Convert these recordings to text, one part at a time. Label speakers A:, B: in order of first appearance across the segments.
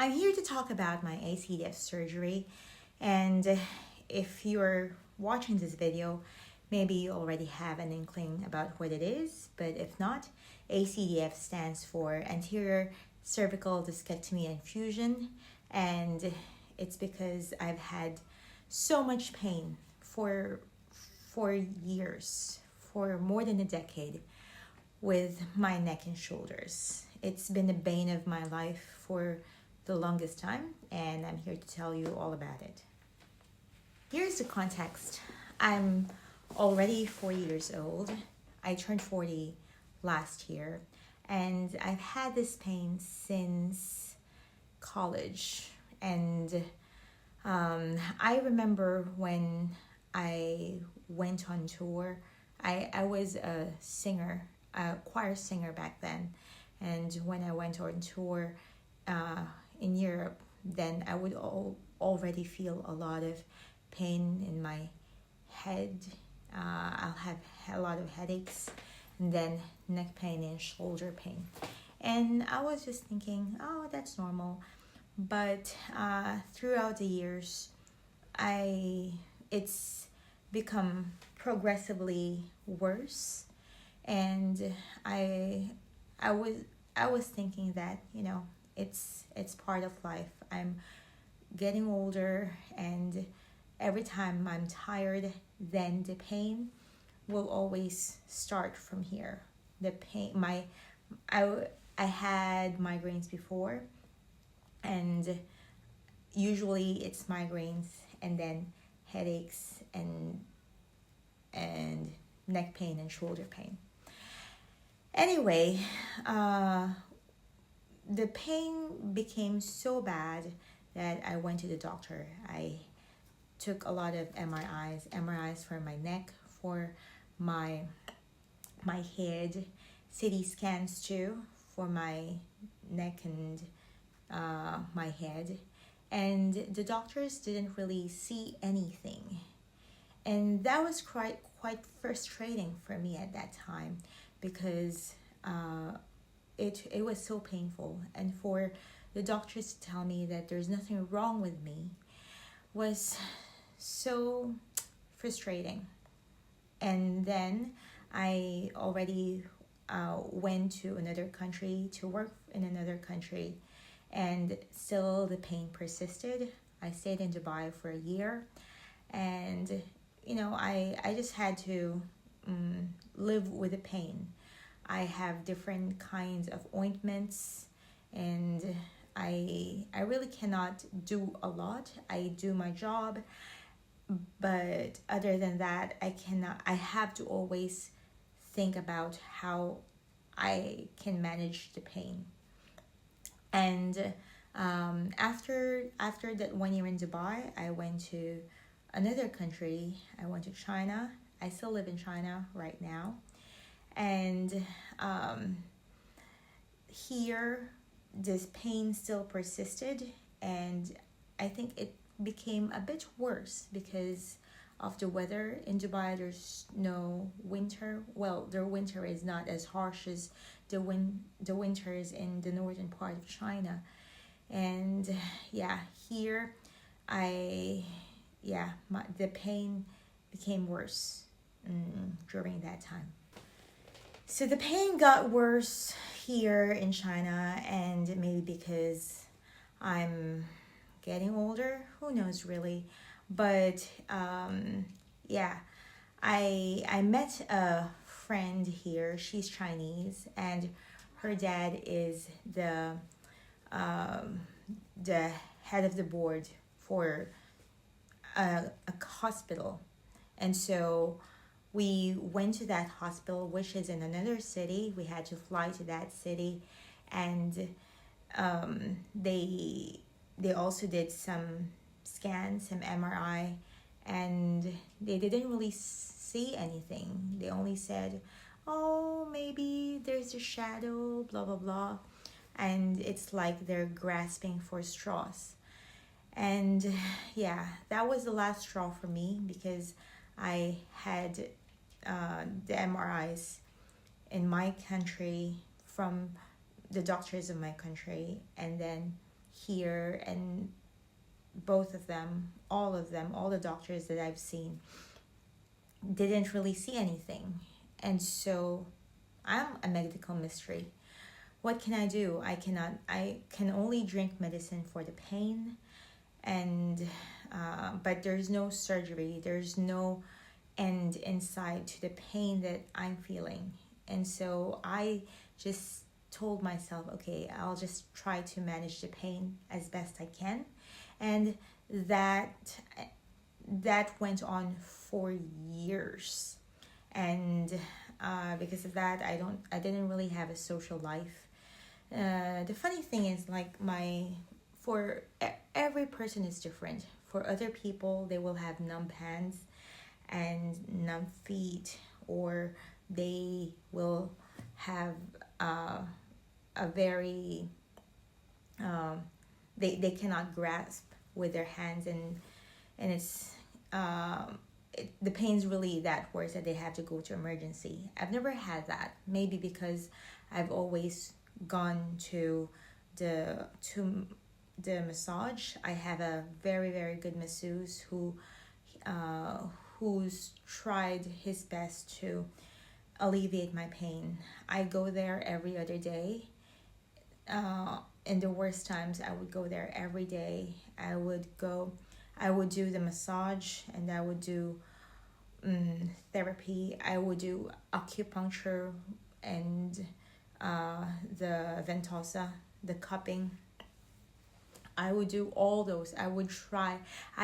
A: I'm here to talk about my ACDF surgery, and if you're watching this video, maybe you already have an inkling about what it is, but if not, ACDF stands for anterior cervical discectomy and fusion, and it's because I've had so much pain for years, for more than a decade, with my neck and shoulders. It's been the bane of my life for the longest time, and I'm here to tell you all about it. Here's the context. I'm already 40 years old. I turned 40 last year, and I've had this pain since college. And I remember when I went on tour, I was a singer, a choir singer back then. And when I went on tour in Europe, then I would already feel a lot of pain in my head. I'll have a lot of headaches, and then neck pain and shoulder pain. And I was just thinking, oh, that's normal. But throughout the years, it's become progressively worse, and I was thinking that it's part of life. I'm getting older, and every time I'm tired, then the pain will always start from here. The pain, I had migraines before, and usually it's migraines and then headaches and neck pain and shoulder pain. Anyway, the pain became so bad that I went to the doctor. I took a lot of MRIs for my neck, for my head, CT scans too for my neck and my head, and the doctors didn't really see anything, and that was quite frustrating for me at that time, because it was so painful, and for the doctors to tell me that there's nothing wrong with me was so frustrating. And then I already went to another country to work in another country, and still the pain persisted. I stayed in Dubai for a year, and I just had to live with the pain. I have different kinds of ointments, and I really cannot do a lot. I do my job, but other than that, I have to always think about how I can manage the pain. And after that 1 year in Dubai, I went to another country. I went to China. I still live in China right now. And here, this pain still persisted, and I think it became a bit worse because of the weather. In Dubai, there's no winter. Well, their winter is not as harsh as the winters in the northern part of China. And here the pain became worse during that time. So the pain got worse here in China, and maybe because I'm getting older, who knows really. But I met a friend here. She's Chinese, and her dad is the head of the board for a hospital. And so we went to that hospital, which is in another city. We had to fly to that city, and they also did some scans, some MRI, and they didn't really see anything. They only said, oh, maybe there's a shadow, blah, blah, blah. And it's like they're grasping for straws. And that was the last straw for me, because I had the MRIs in my country from the doctors of my country, and then here, and both of them, all the doctors that I've seen didn't really see anything. And so I'm a medical mystery. What can I do? I can only drink medicine for the pain, and but there's no surgery, there's no end inside to the pain that I'm feeling. And so I just told myself, okay, I'll just try to manage the pain as best I can. And that went on for years. And because of that, I didn't really have a social life. The funny thing is, like, every person is different. For other people, they will have numb hands and numb feet, or they will have a very they cannot grasp with their hands, and it's the pain's really that worse that they have to go to emergency. I've never had that, maybe because I've always gone to the massage. I have a very, very good masseuse who's tried his best to alleviate my pain. I go there every other day. In the worst times, I would go there every day. I would do the massage, and I would do therapy. I would do acupuncture and the ventosa, the cupping. I would do all those. I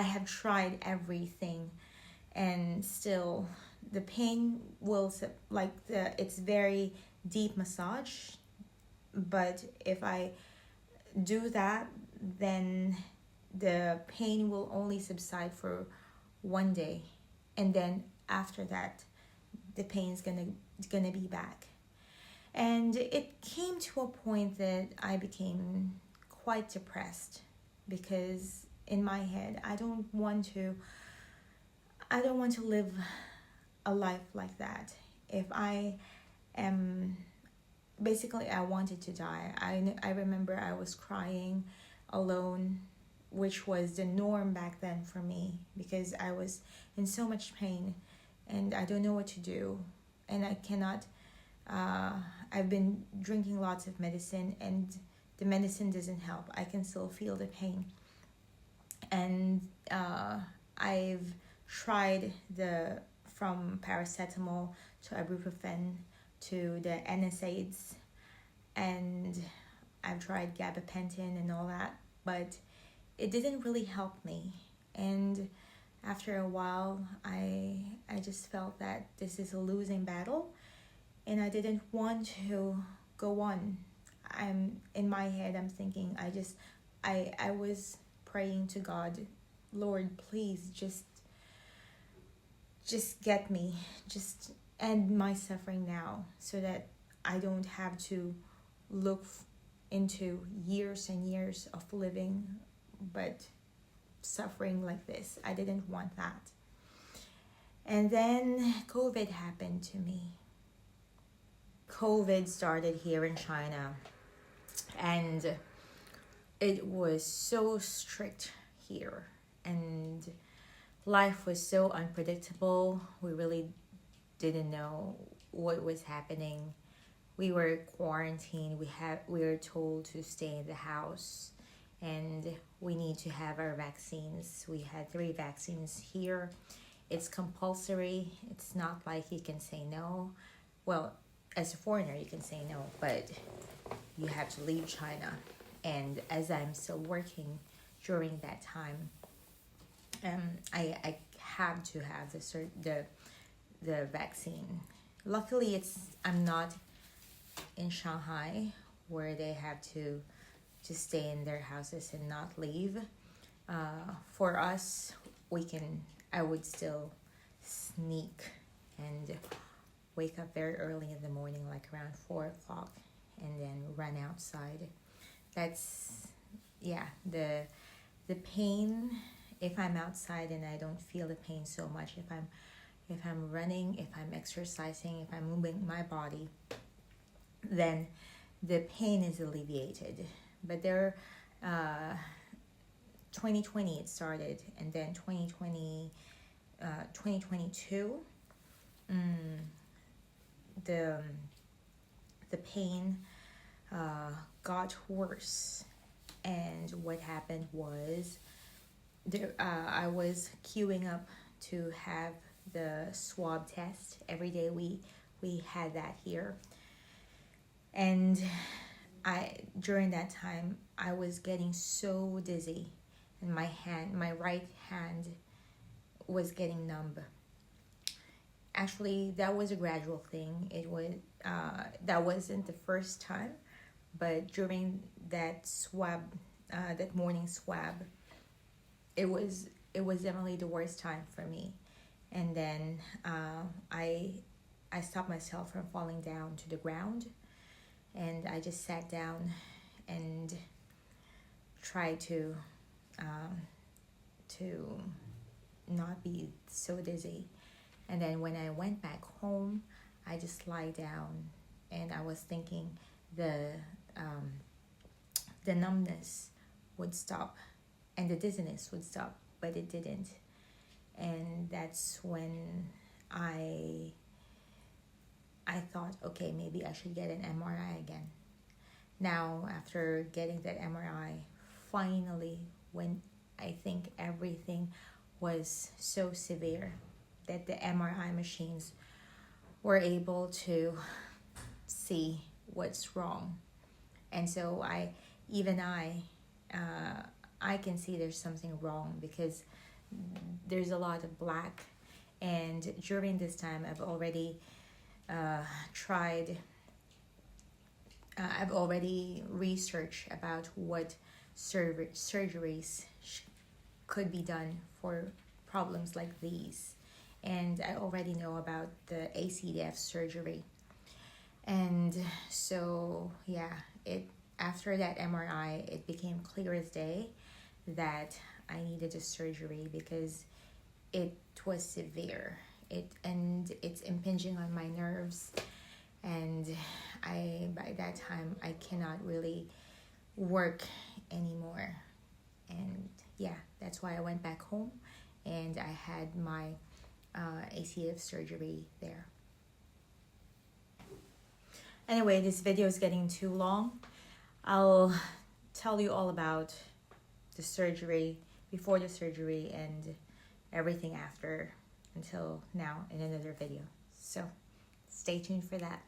A: have tried everything, and still the pain will, it's very deep massage, but if I do that, then the pain will only subside for one day, and then after that the pain's gonna be back. And it came to a point that I became quite depressed, because in my head I don't want to live a life like that. If I am basically, I wanted to die. I remember I was crying alone, which was the norm back then for me, because I was in so much pain and I don't know what to do, and I cannot I've been drinking lots of medicine, and the medicine doesn't help. I can still feel the pain. And I've tried from paracetamol to ibuprofen to the NSAIDs, and I've tried gabapentin and all that, but it didn't really help me. And after a while, I just felt that this is a losing battle, and I didn't want to go on. In my head, I'm thinking, I was praying to God, Lord, please just get me, just end my suffering now, so that I don't have to look into years and years of living but suffering like this. I didn't want that. And then COVID happened to me. COVID started here in China, and it was so strict here, and life was so unpredictable. We really didn't know what was happening. We were quarantined. We were told to stay in the house, and we need to have our vaccines. We had 3 vaccines here. It's compulsory. It's not like you can say no. Well, as a foreigner, you can say no, but you have to leave China. And as I'm still working during that time, I have to have the vaccine. Luckily, I'm not in Shanghai, where they have to stay in their houses and not leave. For us, I would still sneak and wake up very early in the morning, like around 4 o'clock, and then run outside. That's, the pain. If I'm outside and I don't feel the pain so much, if I'm running, if I'm exercising, if I'm moving my body, then the pain is alleviated. But there 2020 it started, and then 2022, the pain got worse. And what happened was, I was queuing up to have the swab test every day. We had that here, and during that time I was getting so dizzy, and my right hand was getting numb. Actually, that was a gradual thing. It was that wasn't the first time, but during that swab, that morning swab, it was definitely the worst time for me. And then I stopped myself from falling down to the ground, and I just sat down and tried to not be so dizzy. And then when I went back home, I just lie down, and I was thinking the numbness would stop and the dizziness would stop, but it didn't. And that's when I thought, okay, maybe I should get an MRI again. Now, after getting that MRI, finally, when I think everything was so severe that the MRI machines were able to see what's wrong. And so I can see there's something wrong, because there's a lot of black. And during this time, I've already I've already researched about what surgeries could be done for problems like these. And I already know about the ACDF surgery. And so, yeah, after that MRI, it became clear as day that I needed a surgery, because it was severe. It's impinging on my nerves, and by that time I cannot really work anymore. And yeah, that's why I went back home, and I had my ACDF surgery there. Anyway, this video is getting too long. I'll tell you all about the surgery, before the surgery, and everything after, until now, in another video. So stay tuned for that.